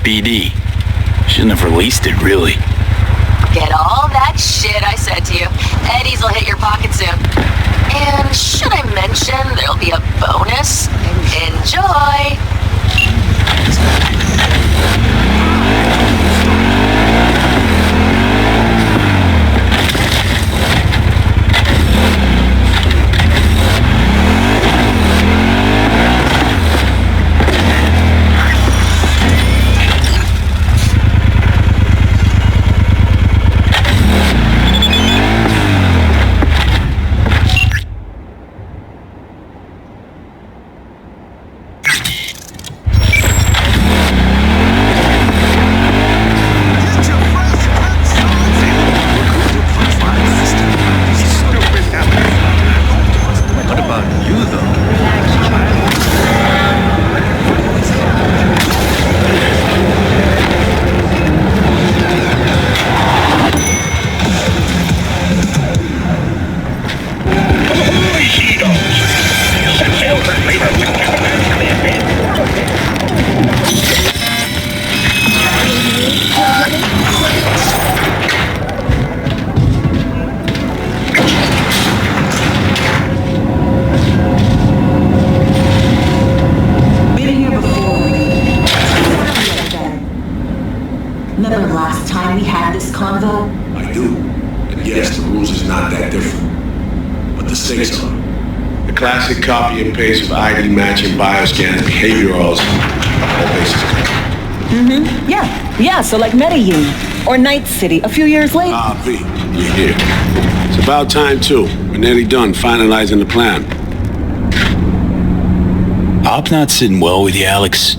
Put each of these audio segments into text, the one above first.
BD. Shouldn't have released it, really. Get all that shit I said to you. Eddies will hit your pocket soon. And should I mention there'll be a bonus? Enjoy! Copy and paste of ID matching, bioscans, behaviorals, all bases covered. Yeah, so like Medellin or Night City a few years later. V, you're here. It's about time, too. We're nearly done finalizing the plan. Op not sitting well with you, Alex.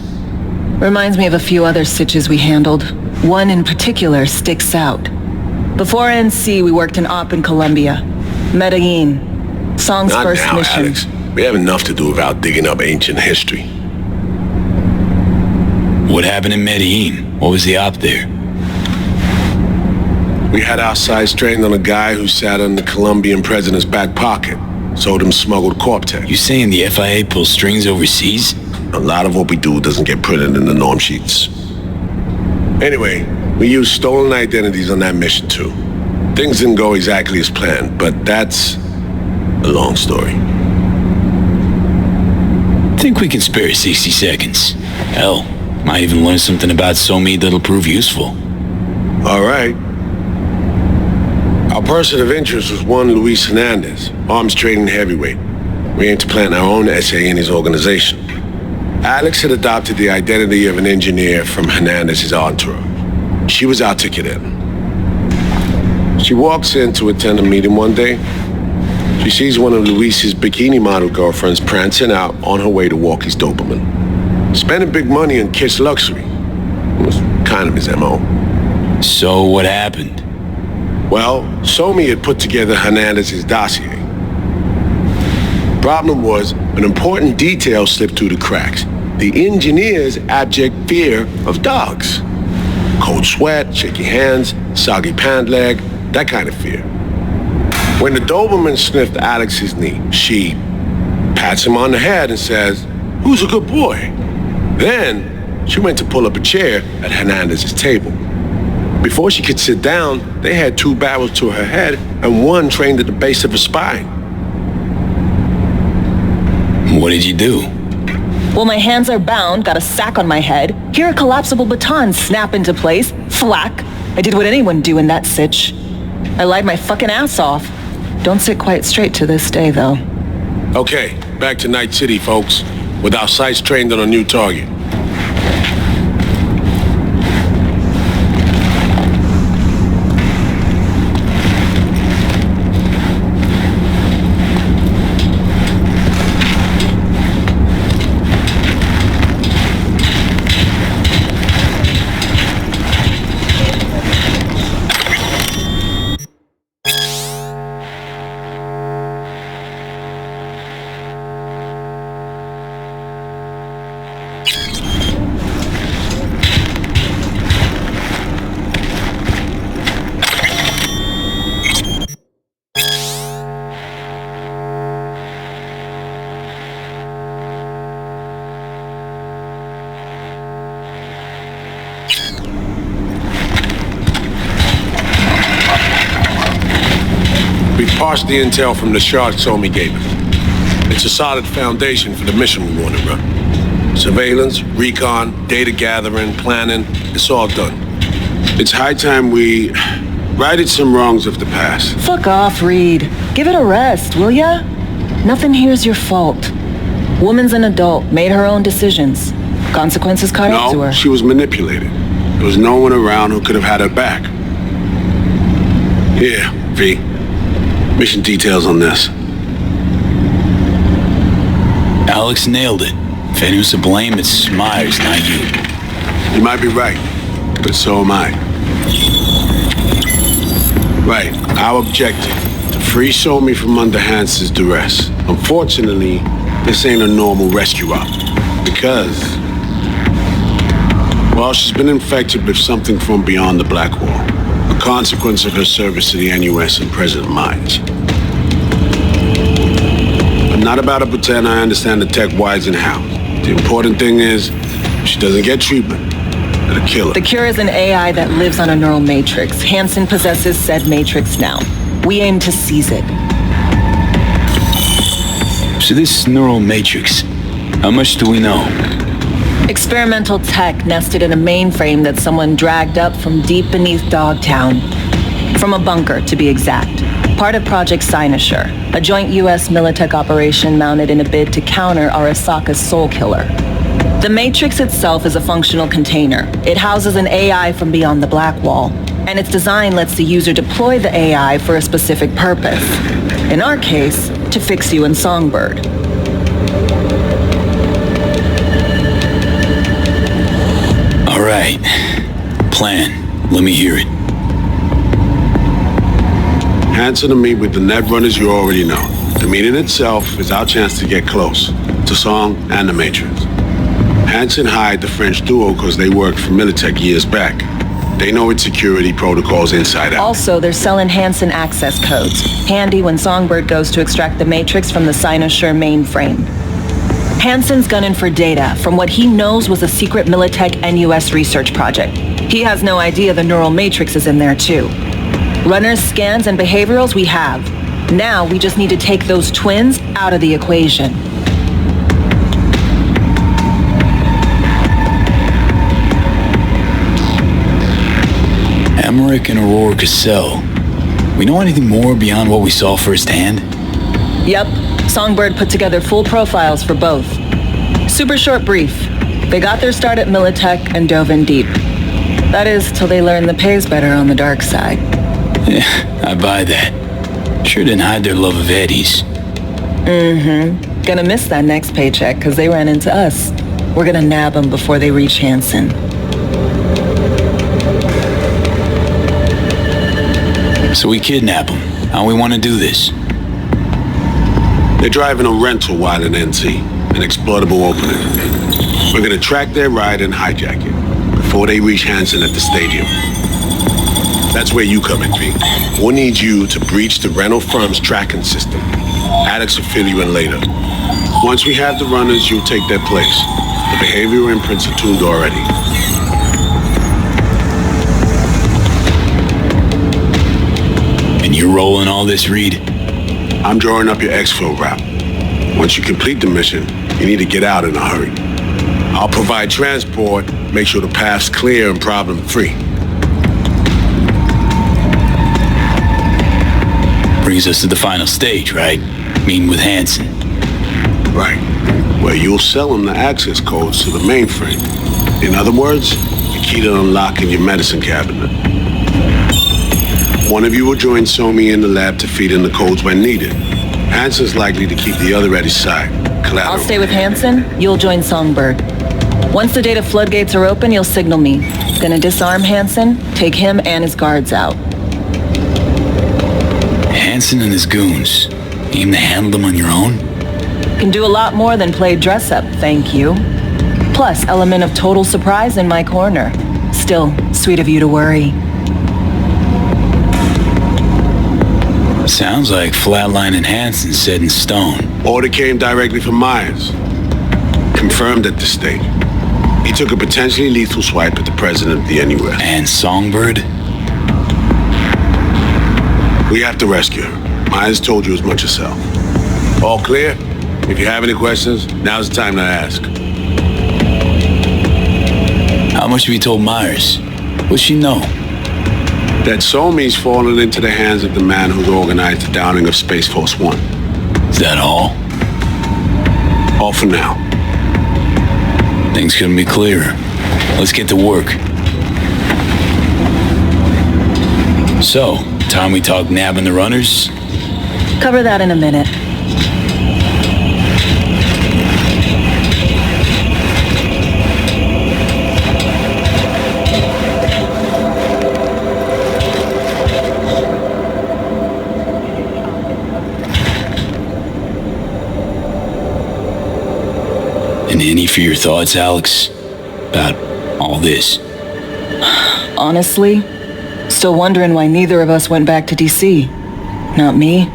Reminds me of a few other stitches we handled. One in particular sticks out. Before NC, we worked in Op in Colombia. Medellin. Song's Not first now, mission. Alex. We have enough to do without digging up ancient history. What happened in Medellin? What was the op there? We had our sights trained on a guy who sat in the Colombian president's back pocket. Sold him smuggled Corptech. You saying the FIA pulls strings overseas? A lot of what we do doesn't get printed in the norm sheets. Anyway, we used stolen identities on that mission too. Things didn't go exactly as planned, but that's a long story. Think we can spare 60 seconds. Hell, might even learn something about Somi that'll prove useful. All right. Our person of interest was one Luis Hernandez, arms trading heavyweight. We aim to plant our own SA in his organization. Alex had adopted the identity of an engineer from Hernandez's entourage. She was our ticket in. She walks in to attend a meeting one day. She sees one of Luis's bikini model girlfriends prancing out on her way to walk his Doberman. Spending big money on kiss luxury. It was kind of his MO. So what happened? Well, Somi had put together Hernandez's dossier. Problem was, an important detail slipped through the cracks. The engineer's abject fear of dogs. Cold sweat, shaky hands, soggy pant leg, that kind of fear. When the Doberman sniffed Alex's knee, she pats him on the head and says, "Who's a good boy?" Then she went to pull up a chair at Hernandez's table. Before she could sit down, they had two barrels to her head and one trained at the base of her spine. What did you do? Well, my hands are bound, got a sack on my head. Here a collapsible baton snap into place. Thwack. I did what anyone do in that sitch. I lied my fucking ass off. Don't sit quite straight to this day, though. Okay, back to Night City, folks. With our sights trained on a new target. We parsed the intel from the shard Somi gave us. It's a solid foundation for the mission we want to run. Surveillance, recon, data gathering, planning, it's all done. It's high time we righted some wrongs of the past. Fuck off, Reed. Give it a rest, will ya? Nothing here's your fault. Woman's an adult, made her own decisions. Consequences caught up to her. No, she was manipulated. There was no one around who could have had her back. Here, V. Mission details on this. Alex nailed it. If anyone's to blame, it's Myers, not you. You might be right, but so am I. Right, our objective, to free Somi from under Hansen's duress. Unfortunately, this ain't a normal rescue op. Because, well, she's been infected with something from beyond the Black Wall. A consequence of her service to the NUS and President Myers. I'm not about to pretend I understand the tech whys and how. The important thing is, if she doesn't get treatment, it'll kill her. The cure is an AI that lives on a neural matrix. Hansen possesses said matrix now. We aim to seize it. So this neural matrix, how much do we know? Experimental tech nested in a mainframe that someone dragged up from deep beneath Dogtown. From a bunker, to be exact. Part of Project Cynosure, a joint U.S. Militech operation mounted in a bid to counter Arasaka's soul killer. The Matrix itself is a functional container. It houses an AI from beyond the Black Wall, and its design lets the user deploy the AI for a specific purpose. In our case, to fix you in Songbird. All right. Plan. Let me hear it. Hansen to meet with the netrunners you already know. The meeting itself is our chance to get close to Song and the Matrix. Hansen hired the French duo because they worked for Militech years back. They know its security protocols inside out. Also, they're selling Hansen access codes. Handy when Songbird goes to extract the Matrix from the Cynosure mainframe. Hansen's gunning for data from what he knows was a secret Militech NUS research project. He has no idea the neural matrix is in there too. Runners, scans, and behaviorals we have. Now we just need to take those twins out of the equation. Aymeric and Aurore Cassel. We know anything more beyond what we saw firsthand? Yep. Songbird put together full profiles for both. Super short brief. They got their start at Militech and dove in deep. That is, till they learned the pay's better on the dark side. Yeah, I buy that. Sure didn't hide their love of Eddie's. Mm-hmm. Gonna miss that next paycheck because they ran into us. We're gonna nab them before they reach Hansen. So we kidnap them. How we want to do this? They're driving a rental while in NC, an exploitable opening. We're gonna track their ride and hijack it before they reach Hansen at the stadium. That's where you come in, V. We'll need you to breach the rental firm's tracking system. Alex will fill you in later. Once we have the runners, you'll take their place. The behavioral imprints are tuned already. And you're rolling all this, Reed? I'm drawing up your exfil route. Once you complete the mission, you need to get out in a hurry. I'll provide transport, make sure the path's clear and problem-free. Brings us to the final stage, right? Meeting with Hansen. Right. Where you'll sell him the access codes to the mainframe. In other words, the key to unlocking your medicine cabinet. One of you will join Somi in the lab to feed in the codes when needed. Hansen's likely to keep the other at his side. Collateral. I'll stay with Hansen, you'll join Songbird. Once the data floodgates are open, you'll signal me. Gonna disarm Hansen, take him and his guards out. Hansen and his goons. Aim to handle them on your own? Can do a lot more than play dress-up, thank you. Plus, element of total surprise in my corner. Still, sweet of you to worry. Sounds like flatlining Hansen set in stone. Order came directly from Myers. Confirmed at this stage. He took a potentially lethal swipe at the president of the NUS. And Songbird? We have to rescue her. Myers told you as much yourself. All clear? If you have any questions, now's the time to ask. How much have you told Myers? What's she know? That Somi's fallen into the hands of the man who organized the downing of Space Force One. Is that all? All for now. Things couldn't be clearer. Let's get to work. So, time we talk nabbing the runners? Cover that in a minute. And any for your thoughts, Alex? About all this? Honestly, still wondering why neither of us went back to DC. Not me,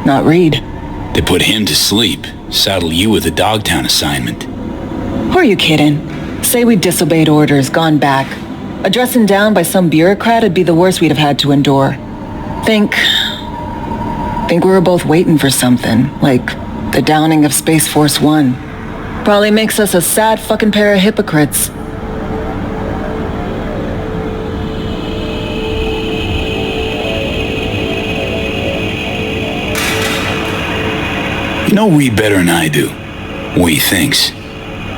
not Reed. They put him to sleep, saddle you with a Dogtown assignment. Who are you kidding? Say we disobeyed orders, gone back. A dressing down by some bureaucrat would be the worst we'd have had to endure. Think we were both waiting for something, like the downing of Space Force One. Probably makes us a sad fucking pair of hypocrites. You know Reed better than I do. What he thinks.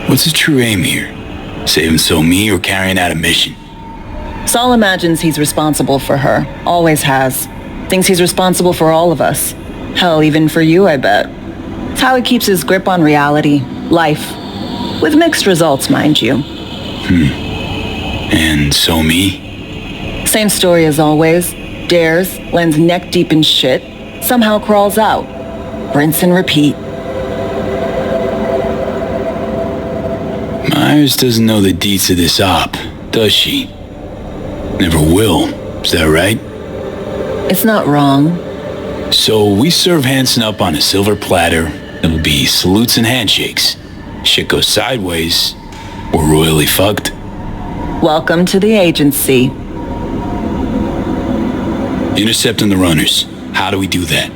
What's his true aim here? Saving So-Me or carrying out a mission? Saul imagines he's responsible for her. Always has. Thinks he's responsible for all of us. Hell, even for you, I bet. It's how he keeps his grip on reality. Life. With mixed results, mind you. And So-Me? Same story as always. Dares, lands neck deep in shit, somehow crawls out. Rinse and repeat. Myers doesn't know the deets of this op, does she? Never will. Is that right? It's not wrong. So we serve Hansen up on a silver platter. It'll be salutes and handshakes. Shit goes sideways, we're royally fucked. Welcome to the agency. Intercepting the runners. How do we do that?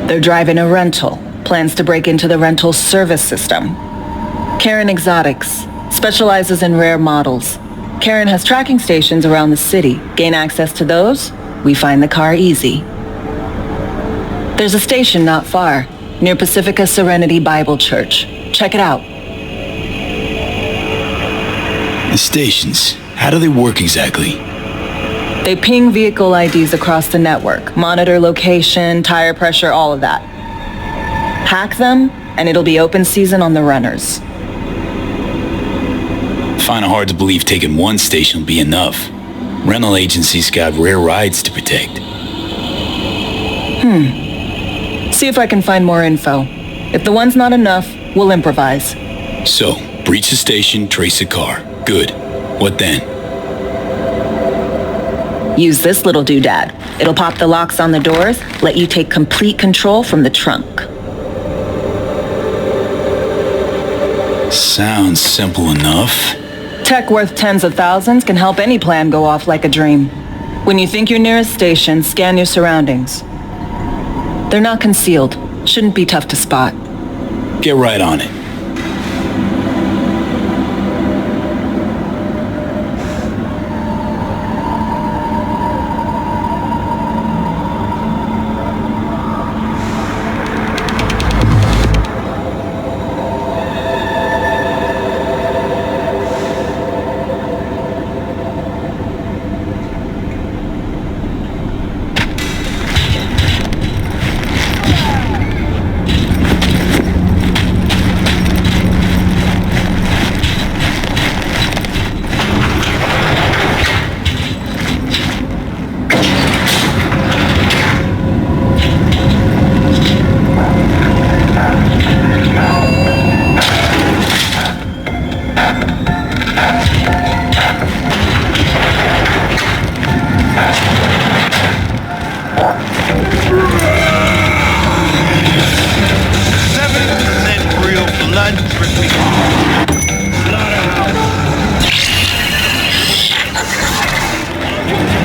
They're driving a rental. Plans to break into the rental service system. Karen Exotics. Specializes in rare models. Karen has tracking stations around the city. Gain access to those, we find the car easy. There's a station not far, near Pacifica Serenity Bible Church. Check it out. The stations. How do they work exactly? They ping vehicle IDs across the network, monitor location, tire pressure, all of that. Hack them, and it'll be open season on the runners. Find it hard to believe taking one station will be enough. Rental agencies got rare rides to protect. See if I can find more info. If the one's not enough, we'll improvise. So, breach the station, trace the car. Good. What then? Use this little doodad. It'll pop the locks on the doors, let you take complete control from the trunk. Sounds simple enough. Tech worth tens of thousands can help any plan go off like a dream. When you think you're near a station, scan your surroundings. They're not concealed. Shouldn't be tough to spot. Get right on it.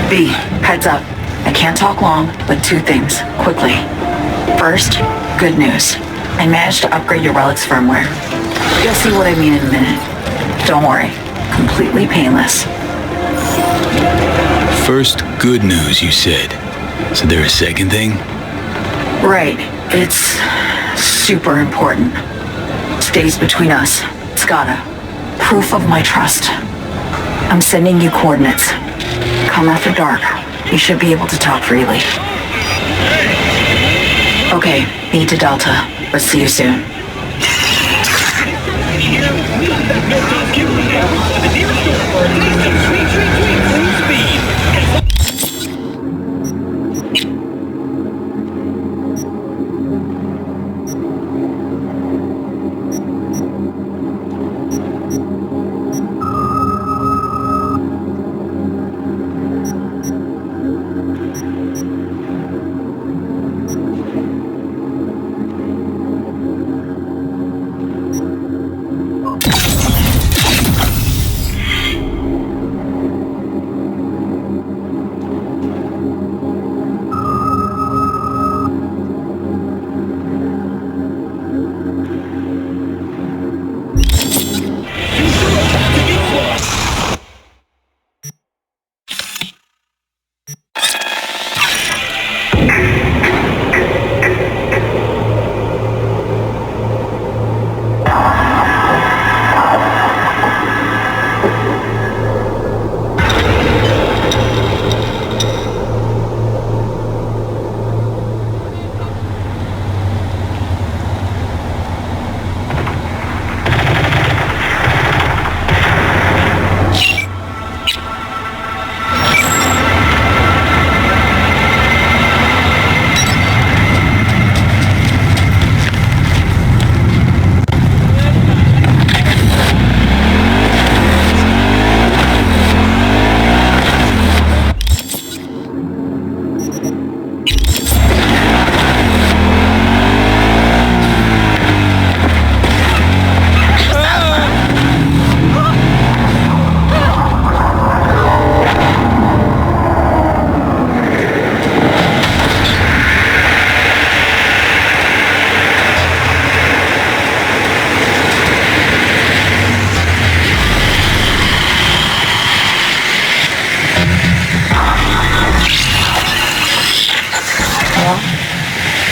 B, heads up. I can't talk long, but two things, quickly. First, good news. I managed to upgrade your relic's firmware. You'll see what I mean in a minute. Don't worry. Completely painless. First, good news, you said. So there a second thing? Right. It's super important. Stays between us. It's gotta. Proof of my trust. I'm sending you coordinates. Come after dark. You should be able to talk freely. Okay, need to Delta. Let's see you soon.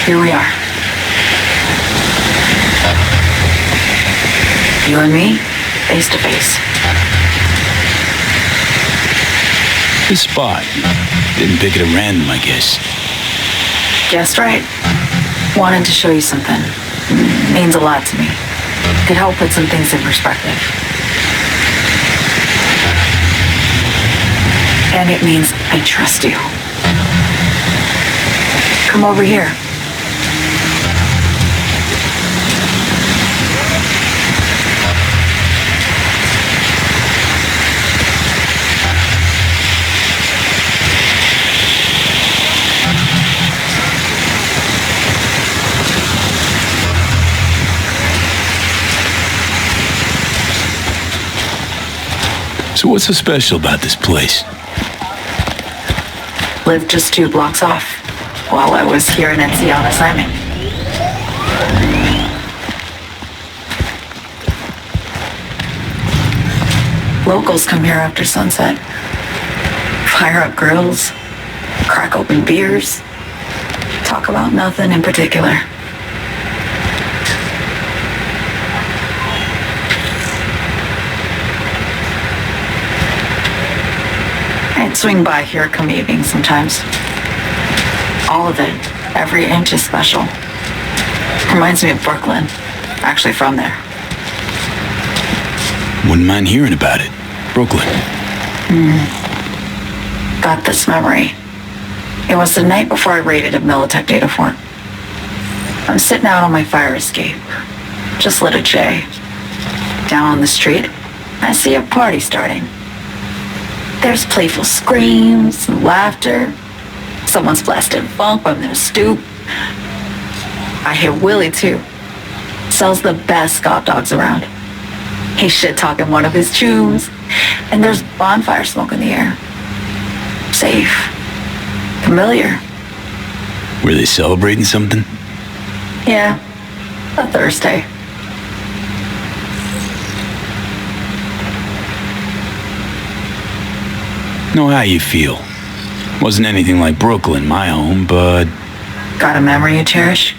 Here we are. You and me, face to face. This spot. Didn't pick it at random, I guess. Guessed right. Wanted to show you something. Means a lot to me. Could help put some things in perspective. And it means I trust you. Come over here. So what's so special about this place? Lived just 2 blocks off while I was here in NC on assignment. Locals come here after sunset. Fire up grills, crack open beers, talk about nothing in particular. I'd swing by here come evening sometimes. All of it, every inch is special. Reminds me of Brooklyn. Actually from there. Wouldn't mind hearing about it. Brooklyn. Got this memory. It was the night before I raided a Militech data fort. I'm sitting out on my fire escape. Just lit a J. Down on the street, I see a party starting. There's playful screams and laughter. Someone's blasting funk from their stoop. I hear Willie too. Sells the best Scott dogs around. He's shit-talking one of his tunes, and there's bonfire smoke in the air. Safe. Familiar. Were they celebrating something? Yeah, a Thursday. Know how you feel. Wasn't anything like Brooklyn, my home, but... Got a memory you cherish?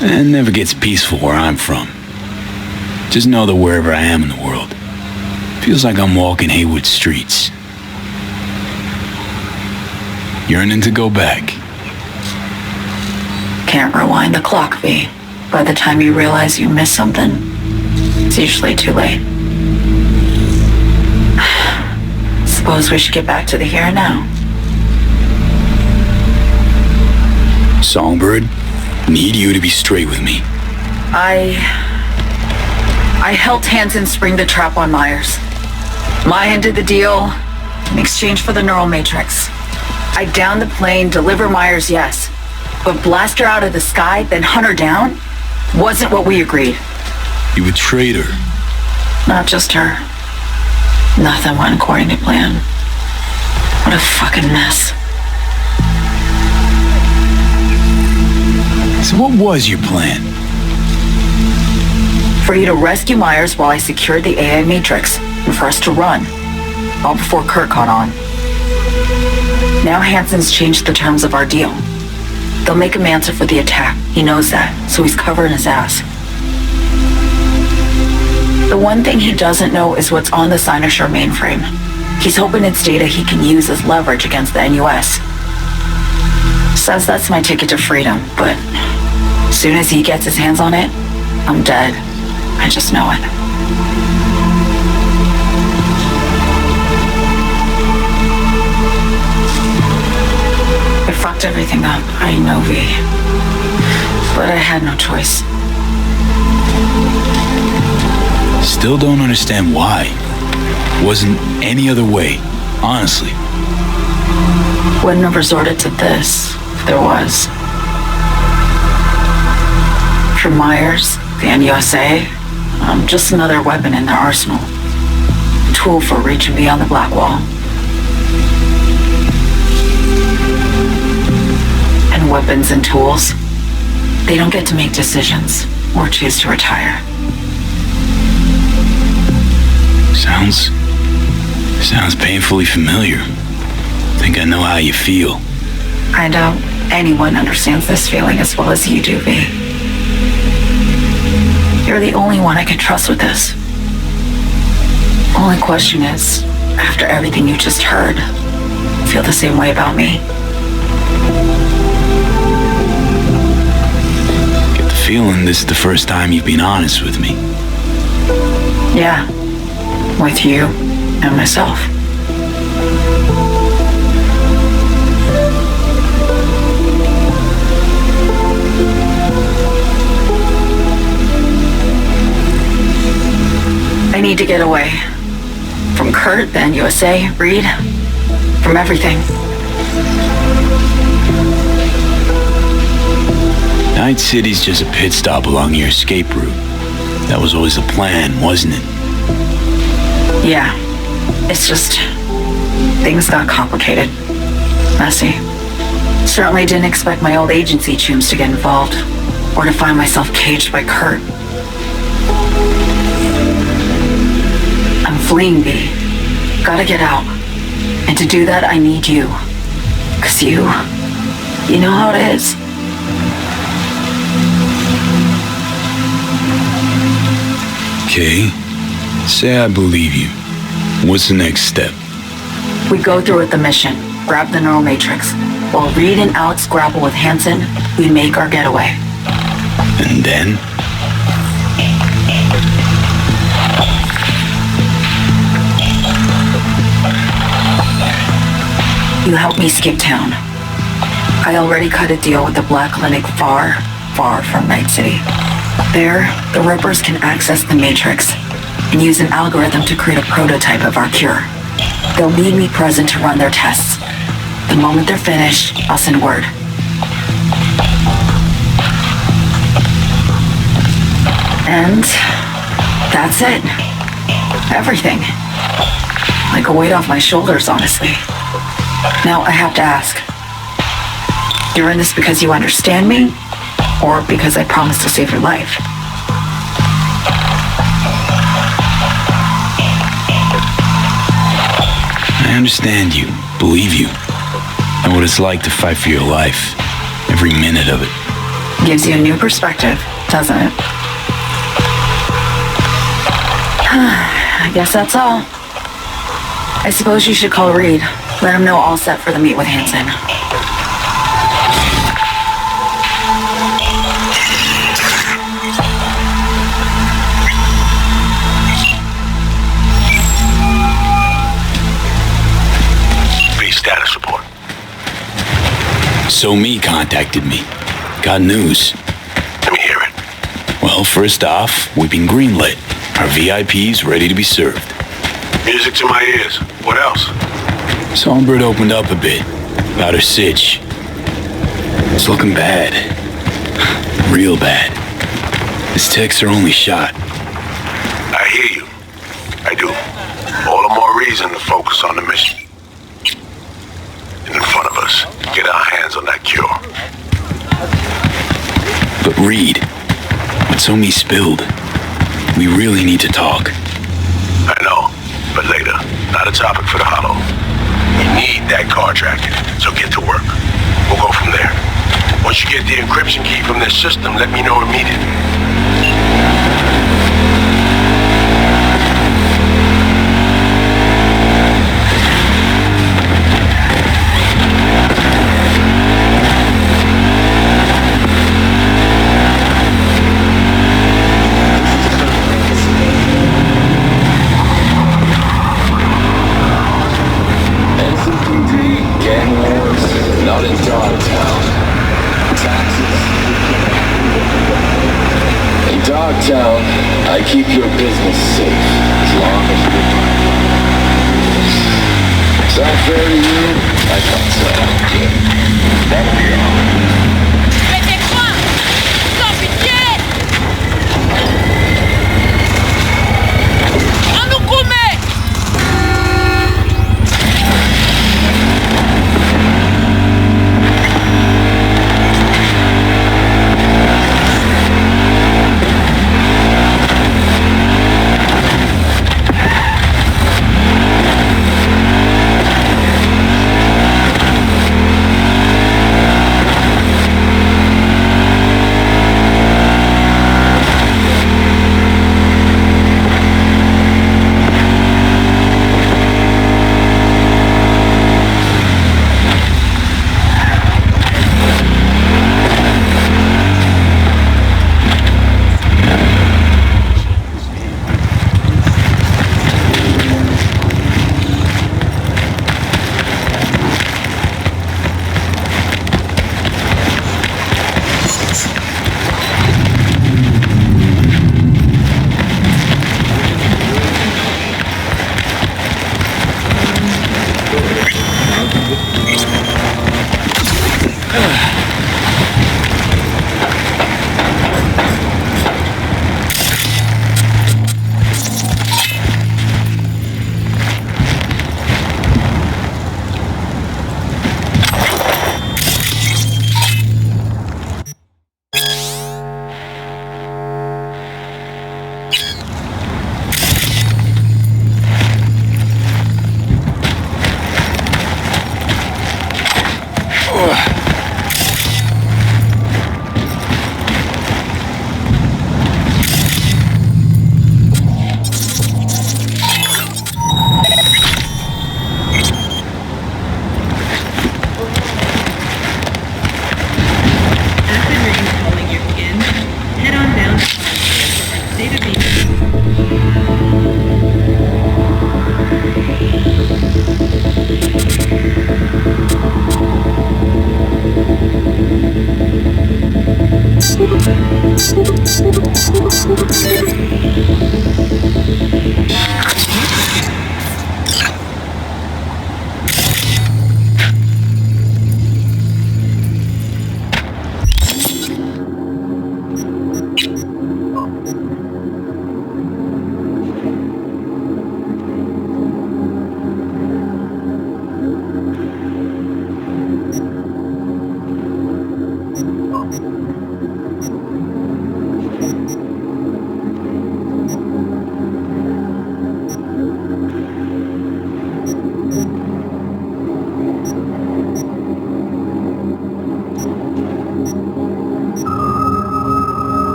It never gets peaceful where I'm from. Just know that wherever I am in the world, feels like I'm walking Haywood streets. Yearning to go back. Can't rewind the clock, V. By the time you realize you missed something, it's usually too late. Suppose we should get back to the here and now. Songbird, need you to be straight with me. I helped Hansen spring the trap on Myers. Maya did the deal in exchange for the neural matrix. I downed the plane, deliver Myers, yes. But blast her out of the sky, then hunt her down, wasn't what we agreed. You betrayed her. Not just her. Nothing went according to plan. What a fucking mess. So what was your plan? For you to rescue Myers while I secured the AI matrix, and for us to run, all before Kurt caught on. Now Hansen's changed the terms of our deal. They'll make him answer for the attack. He knows that, so he's covering his ass. The one thing he doesn't know is what's on the Cynosure mainframe. He's hoping it's data he can use as leverage against the NUS. Says that's my ticket to freedom, but as soon as he gets his hands on it, I'm dead. I just know it. I fucked everything up, I know, V. But I had no choice. Still don't understand why. Wasn't any other way, honestly. Wouldn't have resorted to this if there was. For Myers, the NUSA, I'm just another weapon in their arsenal. A tool for reaching beyond the black wall. And weapons and tools, they don't get to make decisions or choose to retire. Sounds painfully familiar. Think I know how you feel. I doubt anyone understands this feeling as well as you do, V. You're the only one I can trust with this. Only question is, after everything you just heard, feel the same way about me? Get the feeling this is the first time you've been honest with me. Yeah, with you and myself. I need to get away. From Kurt, then USA, Reed, from everything. Night City's just a pit stop along your escape route. That was always the plan, wasn't it? Yeah. It's just... things got complicated. Messy. Certainly didn't expect my old agency chooms to get involved. Or to find myself caged by Kurt. I'm fleeing, V. Gotta get out. And to do that, I need you. 'Cause you know how it is. Okay. Say I believe you. What's the next step? We go through with the mission. Grab the neural matrix. While Reed and Alex grapple with Hansen, we make our getaway. And then? You help me skip town. I already cut a deal with the Black Clinic far, far from Night City. There, the Rippers can access the Matrix and use an algorithm to create a prototype of our cure. They'll need me present to run their tests. The moment they're finished, I'll send word. And that's it. Everything. Like a weight off my shoulders, honestly. Now I have to ask. You're in this because you understand me? or because I promised to save your life. I understand you, believe you, and what it's like to fight for your life, every minute of it. Gives you a new perspective, doesn't it? I guess that's all. I suppose you should call Reed. Let him know all set for the meet with Hansen. Status report. So Me contacted me. Got news. Let me hear it. Well, first off, we've been greenlit. Our VIPs ready to be served. Music to my ears. What else? Songbird opened up a bit about her sitch. It's looking bad. Real bad. His techs are only shot. I hear you. I do. All the more reason to focus on the mission. In front of us, get our hands on that cure. But Reed, what So Me spilled, we really need to talk. I know, but later. Not a topic for the hollow. We need that car tracking, so get to work. We'll go from there. Once you get the encryption key from their system, let me know immediately. Not in Dogtown. Taxes. In Dogtown, I keep your business safe as long as you mind. Sound fair to you? I thought so. Good. That'll be all. Mettez-moi! Sans pitié! On nous commet!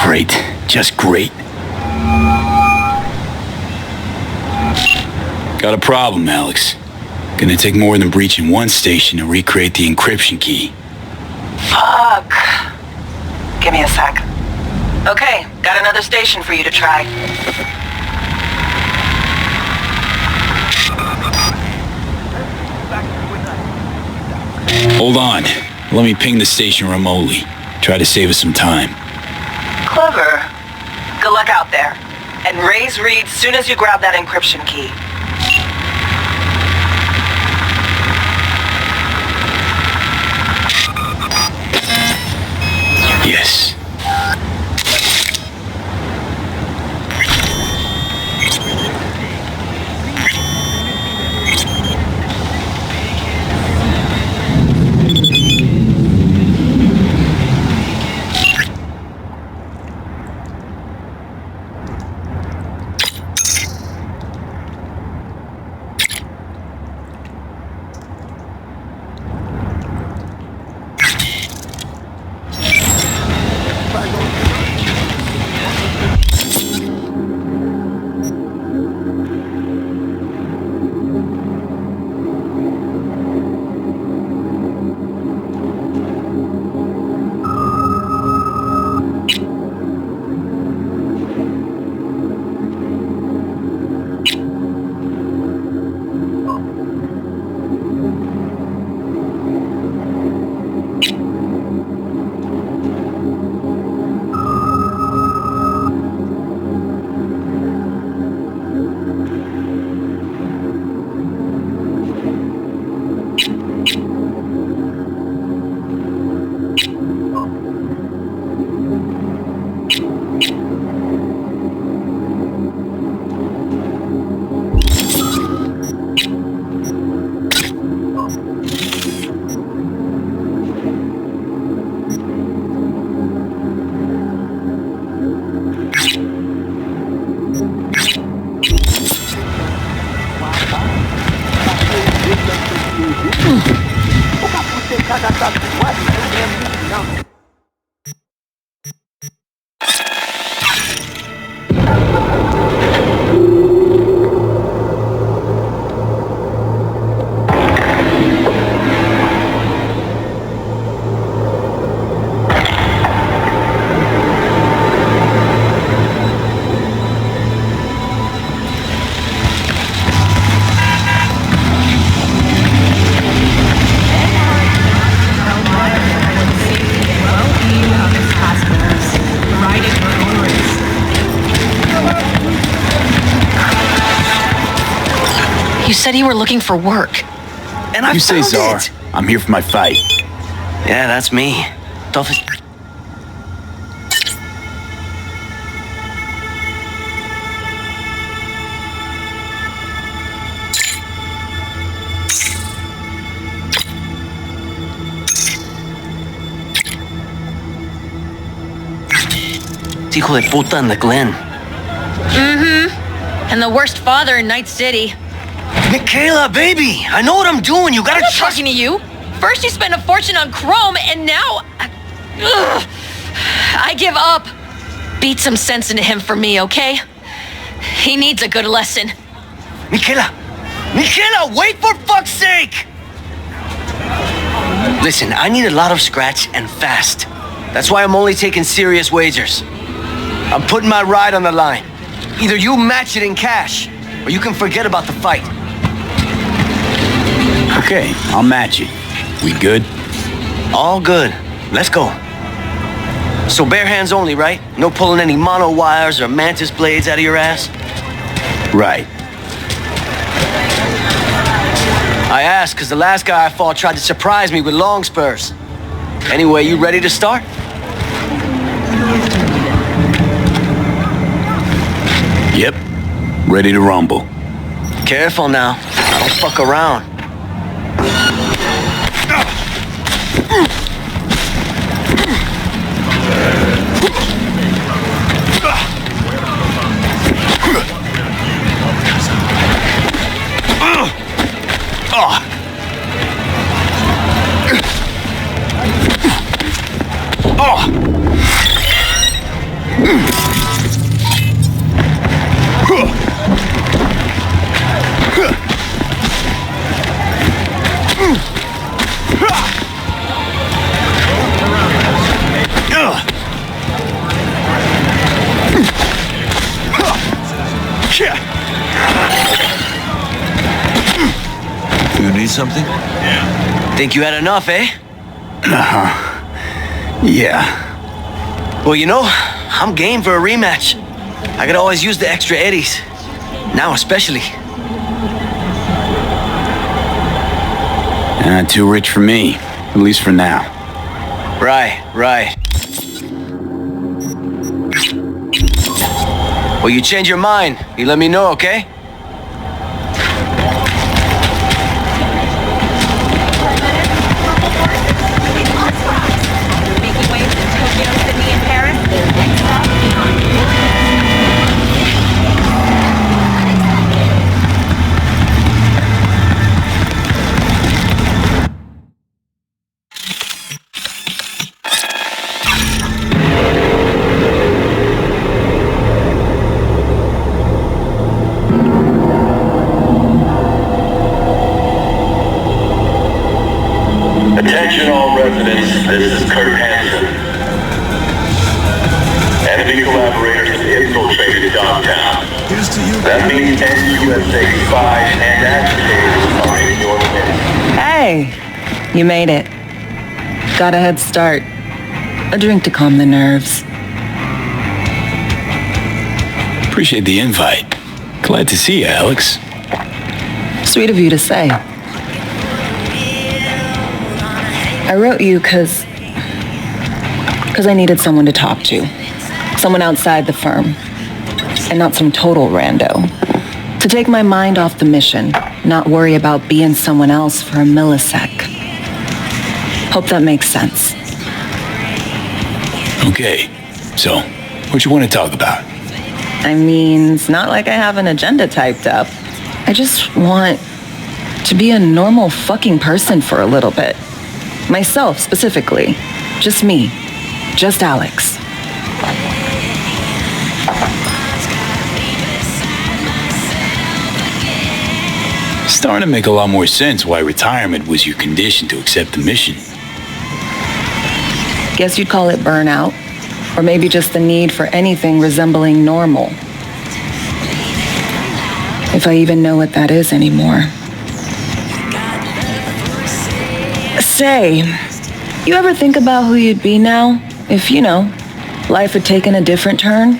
Great. Just great. Got a problem, Alex. Gonna take more than breaching one station to recreate the encryption key. Fuck. Give me a sec. Okay, got another station for you to try. Hold on. Let me ping the station remotely. Try to save us some time. Clever. Good luck out there. And raise Reed soon as you grab that encryption key. Yes. You said you were looking for work. And I You say, found Czar. it. I'm here for my fight. Yeah, that's me. Toughest. Hijo de puta in the Glen. And the worst father in Night City. Michaela, baby, I know what I'm doing. You gotta I'm not trust talking to you. First you spent a fortune on chrome, and now... Ugh, I give up. Beat some sense into him for me, okay? He needs a good lesson. Michaela! Michaela, wait for fuck's sake! Listen, I need a lot of scratch and fast. That's why I'm only taking serious wagers. I'm putting my ride on the line. Either you match it in cash, or you can forget about the fight. Okay, I'll match it. We good? All good. Let's go. So bare hands only, right? No pulling any mono wires or mantis blades out of your ass? Right. I asked because the last guy I fought tried to surprise me with long spurs. Anyway, you ready to start? Yep. Ready to rumble. Careful now. Don't fuck around. You need something? Think you had enough, eh? Yeah. Well, you know, I'm game for a rematch. I could always use the extra eddies. Now especially. Too rich for me. At least for now. Right. Well, you change your mind. You let me know, okay? Attention all residents, this is Kurt Hansen. Enemy collaborators have infiltrated Dogtown. That means ex-USA spies and agitators are in your midst. Hey, you made it. Got a head start. A drink to calm the nerves. Appreciate the invite. Glad to see you, Alex. Sweet of you to say. I wrote you because I needed someone to talk to. Someone outside the firm. And not some total rando. To take my mind off the mission, not worry about being someone else for a millisec. Hope that makes sense. Okay, so, what you want to talk about? I mean, it's not like I have an agenda typed up. I just want to be a normal fucking person for a little bit. Myself, specifically. Just me. Just Alex. Starting to make a lot more sense why retirement was your condition to accept the mission. Guess you'd call it burnout. Or maybe just the need for anything resembling normal. If I even know what that is anymore. Say, you ever think about who you'd be now if, you know, life had taken a different turn?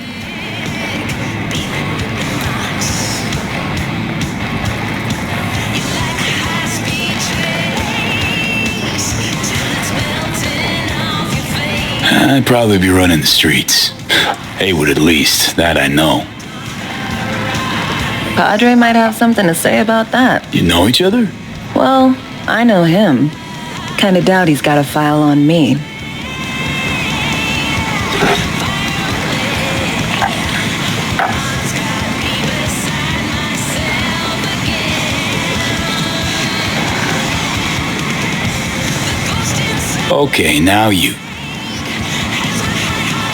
I'd probably be running the streets. Haywood at least, that I know. Padre might have something to say about that. You know each other? Well, I know him. Kinda doubt he's got a file on me. Okay, now you.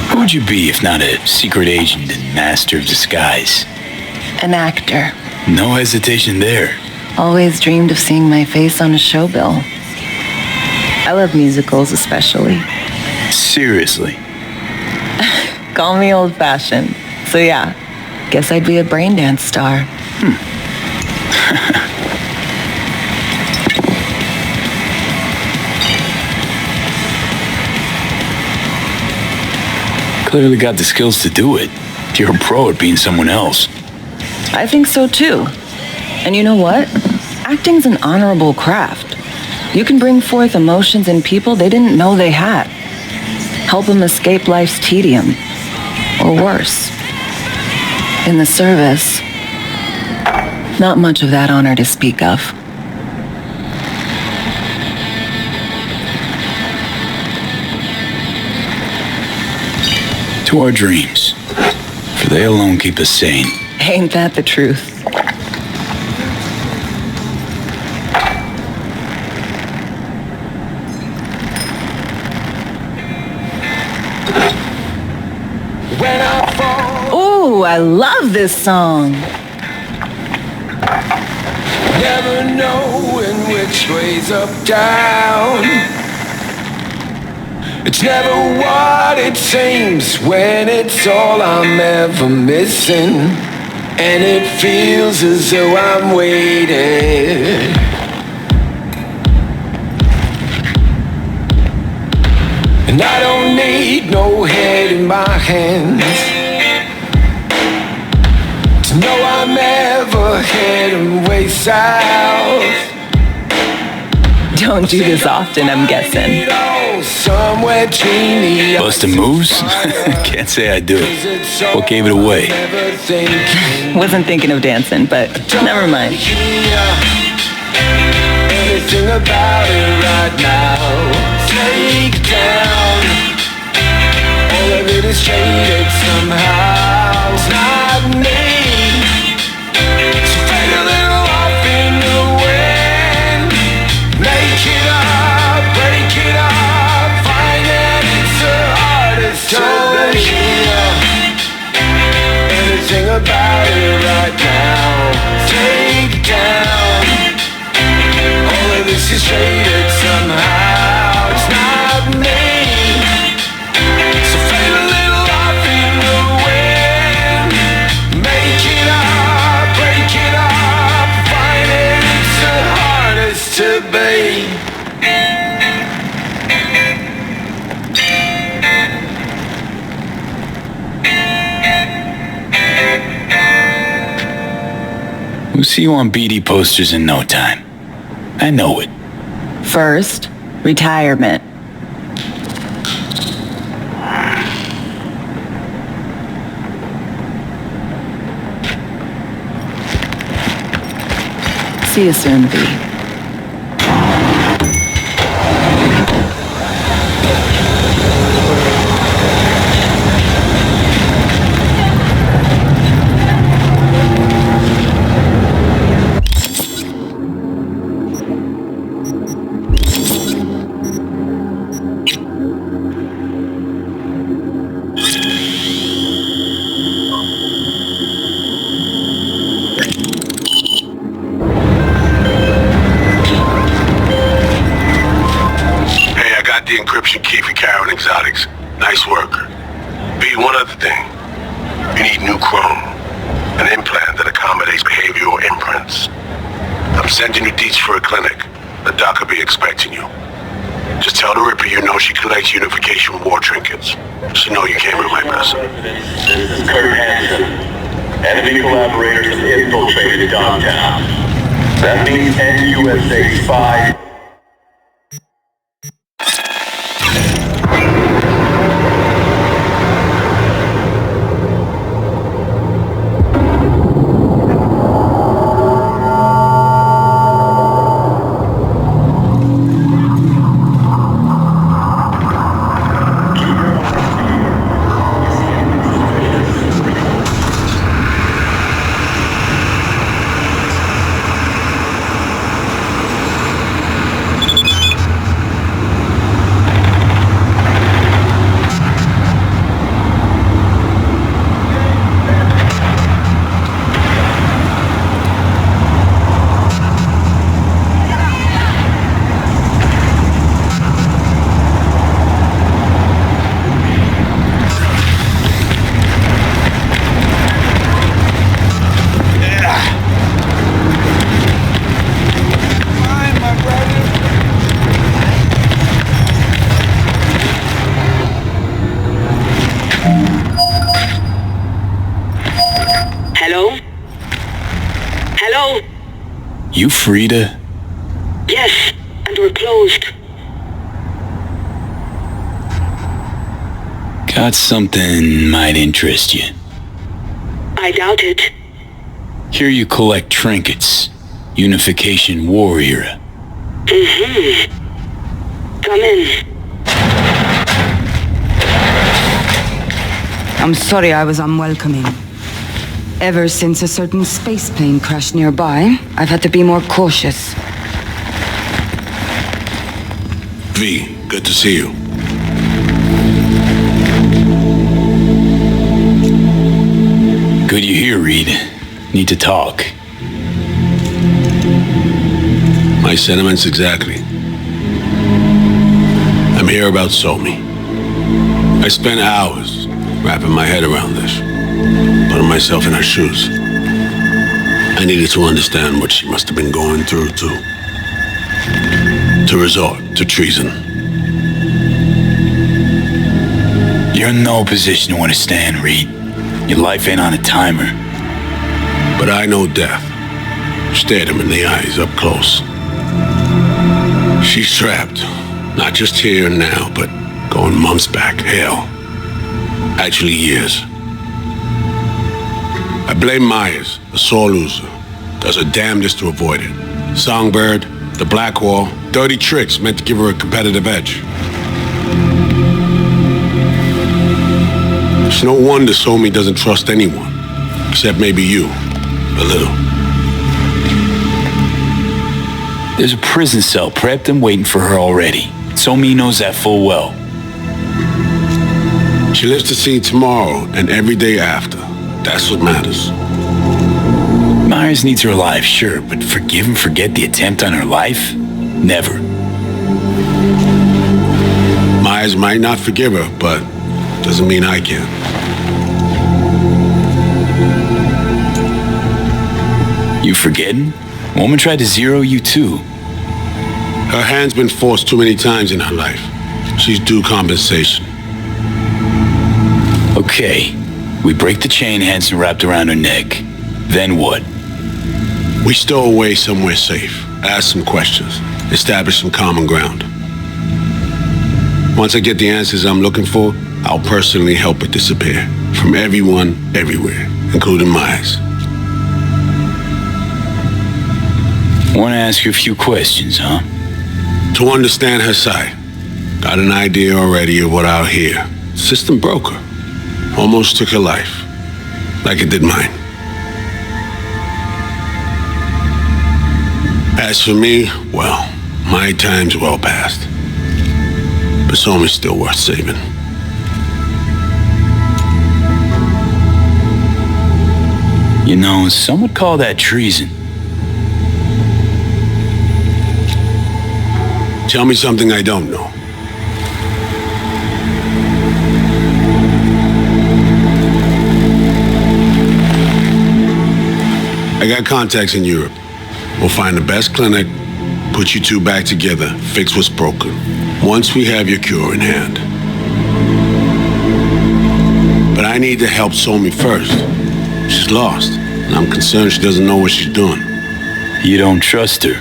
Who would you be if not a secret agent and master of disguise? An actor. No hesitation there. Always dreamed of seeing my face on a show bill. I love musicals especially. Seriously. Call me old-fashioned. So yeah, guess I'd be a brain dance star. Clearly got the skills to do it. You're a pro at being someone else. I think so too. And you know what? Acting's an honorable craft. You can bring forth emotions in people they didn't know they had. Help them escape life's tedium. Or worse. In the service, not much of that honor to speak of. To our dreams, for they alone keep us sane. Ain't that the truth? Ooh, I love this song. Never knowing which way's up, down. It's never what it seems when it's all I'm ever missing. And it feels as though I'm waiting. And I don't need no head in my hands to know I'm ever heading way south. Don't do this often, I'm guessing. Bustin' moves? Can't say I do. What gave it away? Wasn't thinking of dancing, but never mind. Anything about it right now. Take down. All of it is traded somehow. It's not me. So fade a little off in the wind. Make it up, break it up. Find that it's the hardest to hear. Anything about it right now. Take down. All of this is traded somehow. It's not me. So fade a little off in the wind. Make it up, break it up. Find it, it's the hardest to be. We'll see you on BD posters in no time. I know it. First, retirement. See you soon, V. Exotics. Nice work. B, one other thing. You need new chrome. An implant that accommodates behavioral imprints. I'm sending you deets for a clinic. The doc will be expecting you. Just tell the Ripper you know she collects unification war trinkets. She know you came with my blessing. This is Kurt Hansen. Enemy collaborators have infiltrated Dogtown. That means NUSA spies. Hello? Hello? You Farida? Yes, and we're closed. Got something might interest you. I doubt it. Here you collect trinkets. Unification War era. Mm-hmm. Come in. I'm sorry I was unwelcoming. Ever since a certain space plane crashed nearby, I've had to be more cautious. V, good to see you. Good you're here, Reed. Need to talk. My sentiments exactly. I'm here about Somi. I spent hours wrapping my head around this, putting myself in her shoes. I needed to understand what she must have been going through to resort to treason. You're in no position to understand, Reed. Your life ain't on a timer. But I know death. Stared him in the eyes up close. She's trapped, not just here and now, but going months back, hell. Actually years. I blame Myers, a sore loser. Does her damnedest to avoid it. Songbird, the Black Wall, dirty tricks meant to give her a competitive edge. It's no wonder Somi doesn't trust anyone, except maybe you, a little. There's a prison cell prepped and waiting for her already. Somi knows that full well. She lives to see tomorrow and every day after. That's what matters. Myers needs her alive, sure, but forgive and forget the attempt on her life? Never. Myers might not forgive her, but doesn't mean I can. You forgetting? Woman tried to zero you too. Her hand's been forced too many times in her life. She's due compensation. Okay. We break the chain Hansen wrapped around her neck. Then what? We stow away somewhere safe, ask some questions, establish some common ground. Once I get the answers I'm looking for, I'll personally help it disappear. From everyone, everywhere, including Myers. Want to ask you a few questions, huh? To understand her side. Got an idea already of what I'll hear. System broke her. Almost took her life. Like it did mine. As for me, well, my time's well past. But Somi's still worth saving. You know, some would call that treason. Tell me something I don't know. I got contacts in Europe. We'll find the best clinic, put you two back together, fix what's broken. Once we have your cure in hand. But I need to help Somi first. She's lost, and I'm concerned she doesn't know what she's doing. You don't trust her?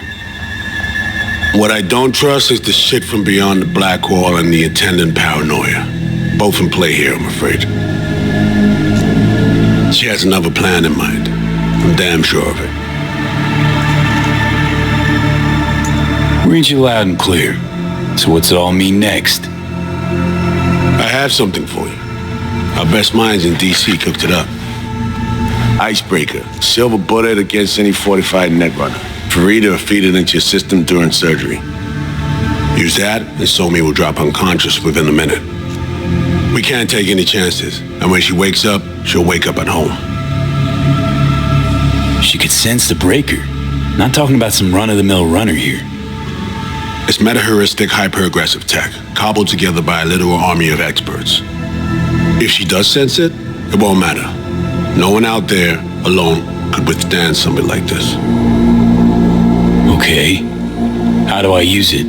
What I don't trust is the shit from beyond the Black Wall and the attendant paranoia. Both in play here, I'm afraid. She has another plan in mind. I'm damn sure of it. Read you loud and clear. So what's it all mean next? I have something for you. Our best minds in D.C. cooked it up. Icebreaker. Silver bullet against any fortified netrunner. Farida will feed it into your system during surgery. Use that, and Somi will drop unconscious within a minute. We can't take any chances, and when she wakes up, she'll wake up at home. She could sense the breaker. Not talking about some run-of-the-mill runner here. It's meta-heuristic hyper-aggressive tech, cobbled together by a literal army of experts. If she does sense it, it won't matter. No one out there, alone, could withstand something like this. Okay. How do I use it?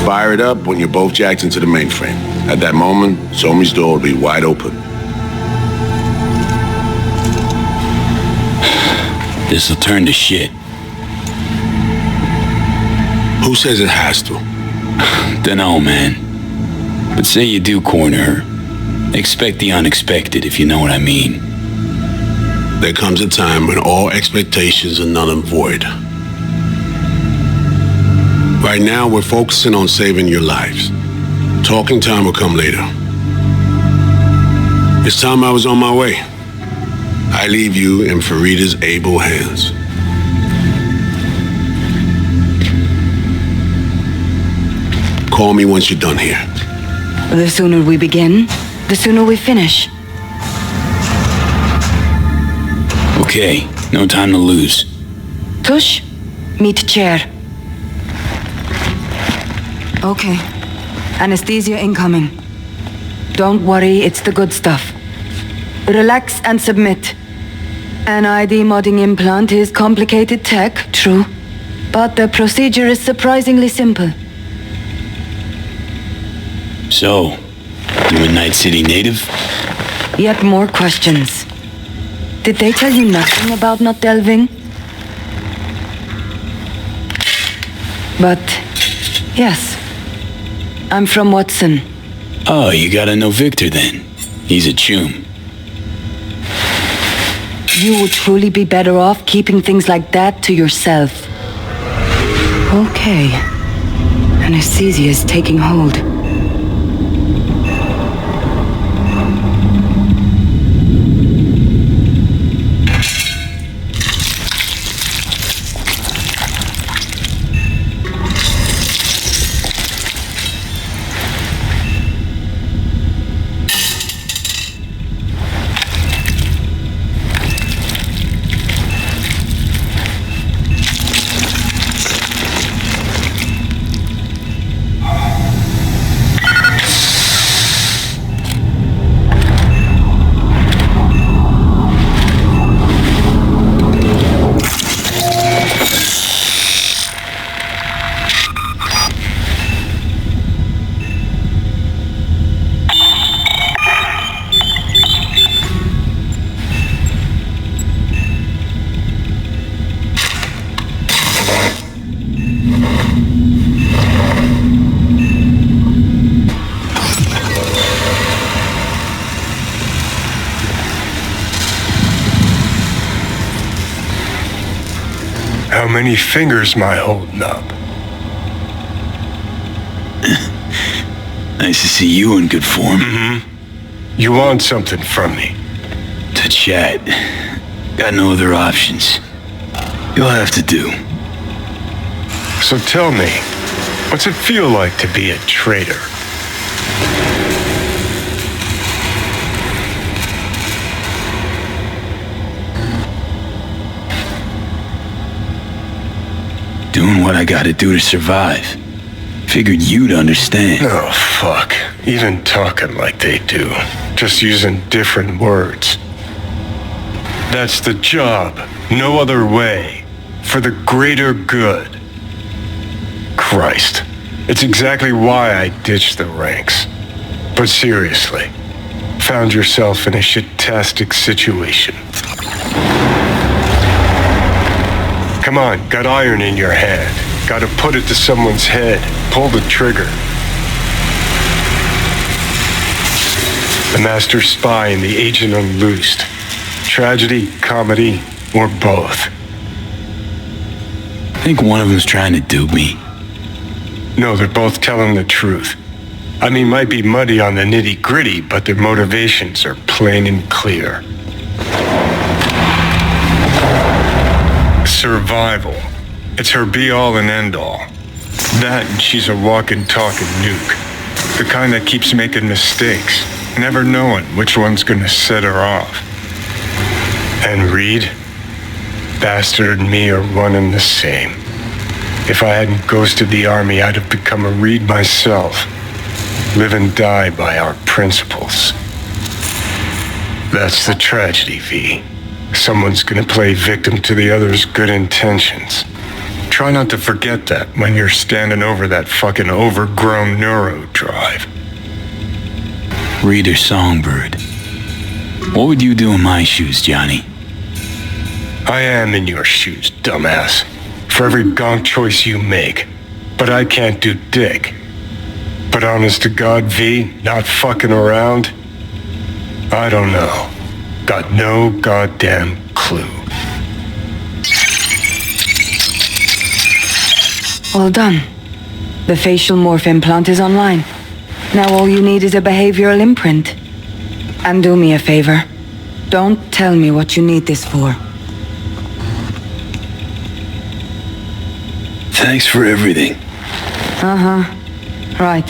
Fire it up when you're both jacked into the mainframe. At that moment, Somi's door will be wide open. This'll turn to shit. Who says it has to? Dunno, man. But say you do corner her. Expect the unexpected, if you know what I mean. There comes a time when all expectations are null and void. Right now, we're focusing on saving your lives. Talking time will come later. It's time I was on my way. I leave you in Farida's able hands. Call me once you're done here. The sooner we begin, the sooner we finish. Okay, no time to lose. Tush, meet chair. Okay. Anesthesia incoming. Don't worry, it's the good stuff. Relax and submit. An ID modding implant is complicated tech, true. But the procedure is surprisingly simple. So, you a Night City native? Yet more questions. Did they tell you nothing about not delving? But, yes. I'm from Watson. Oh, you gotta know Victor then. He's a chum. You would truly be better off keeping things like that to yourself. Okay. Anesthesia is taking hold. How many fingers am I holding up? Nice to see you in good form. Mm-hmm. You want something from me? To chat. Got no other options. You'll have to do. So tell me, what's it feel like to be a traitor? Doing what I gotta do to survive. Figured you'd understand. Oh, fuck. Even talking like they do. Just using different words. That's the job. No other way. For the greater good. Christ. It's exactly why I ditched the ranks. But seriously, found yourself in a shit-tastic situation. Come on, got iron in your hand. Gotta put it to someone's head. Pull the trigger. The master spy and the agent unloosed. Tragedy, comedy, or both. I think one of them's trying to dupe me. No, they're both telling the truth. I mean, might be muddy on the nitty-gritty, but their motivations are plain and clear. Survival. It's her be-all and end-all. That and she's a walking, talking nuke. The kind that keeps making mistakes, never knowing which one's gonna set her off. And Reed? Bastard and me are one and the same. If I hadn't ghosted the army, I'd have become a Reed myself. Live and die by our principles. That's the tragedy, V. Someone's gonna play victim to the other's good intentions. Try not to forget that when you're standing over that fucking overgrown neuro drive. Reader Songbird. What would you do in my shoes, Johnny? I am in your shoes, dumbass. For every gonk choice you make. But I can't do dick. But honest to God, V, not fucking around? I don't know. Got no goddamn clue. Well done. The facial morph implant is online. Now all you need is a behavioral imprint. And do me a favor. Don't tell me what you need this for. Thanks for everything. Uh-huh. Right.